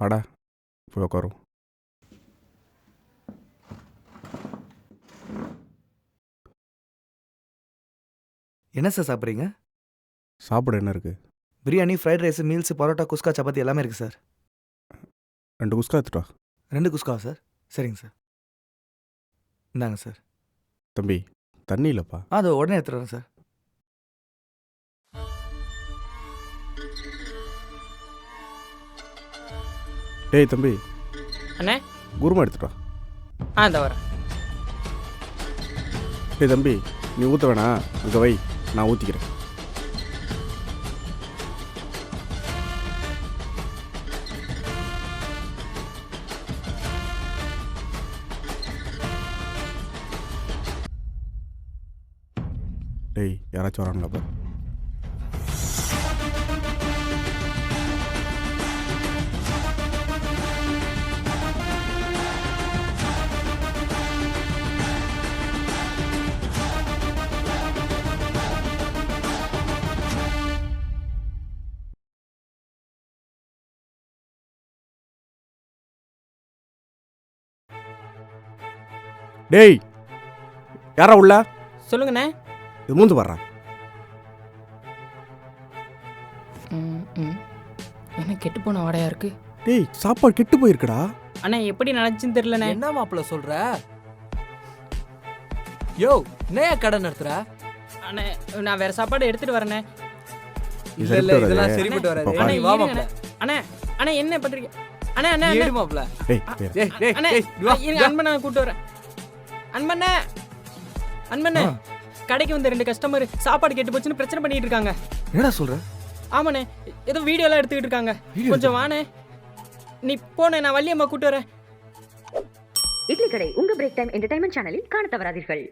வாடா போய் உட்காரும். என்ன சார் சாப்பிட்றீங்க? சாப்பிட என்ன இருக்குது? Biryani, fried rice, meals, parotta, kuska, chapati எல்லாமே இருக்குது சார். 2 குஸ்கா எடுத்துட்டா. 2 குஸ்காவா சார்? சரிங்க சார். இந்தாங்க சார். தம்பி தண்ணி இல்லைப்பா. அது உடனே எடுத்துகிட்டு வரேன் சார். டேய் தம்பி அண்ணே. குருமா எடுத்துட்டா. இந்த வரேன். டேய் தம்பி நீ ஊற்ற வேணாம், இங்கே வை, நான் ஊற்றிக்கிறேன். டேய் யாராச்சும் வரானுங்களாப்பா? டேய் யாரா உள்ள? சொல்லுங்கண்ணே. இது மூந்து வர்றான். என்ன கெட்டு போன வாடையா இருக்கு? டேய் சாப்பாடு கெட்டு போயிருக்குடா. அண்ணா எப்படி நடந்துச்சுன்னு தெரியலண்ணே. என்ன மாப்பிள்ள சொல்ற? யோ என்னையா கடை நடத்துற? அண்ணே நான் வேற சாப்பாடு எடுத்துட்டு வரேண்ணே. இல்ல இல்ல இதெல்லாம் சரிப்பட்டு வராது. பாப்பா. நீ வா மாப்பிள்ள. அண்ணே அண்ணே என்ன பண்றீங்க? அண்ணே அண்ணே ஏறு அண்ணே. மாப்பிள்ள. டேய் டேய் டேய் அண்ணே டேய் வா. இருங்க, அன்பண்ணா கூட்டு வரேன். அன்பண்ணே அன்பண்ணே கடைக்கு வந்த 2 கஸ்டமர் சாப்பாடு கெட்டு போச்சுன்னு பிரச்சனை பண்ணிட்டு இருக்காங்க. என்னடா சொல்ற? ஆமாண்ணே ஏதோ வீடியோலாம் எடுத்துக்கிட்டு இருக்காங்க. கொஞ்சம் வாண்ணே, நீ போனே, நான் வள்ளியம்மா கூட்டு வரேன். இட்லி கடை உங்க பிரேக் டைம் என்டர்டைன்மெண்ட் சேனலில் காண தவறாதீர்கள்.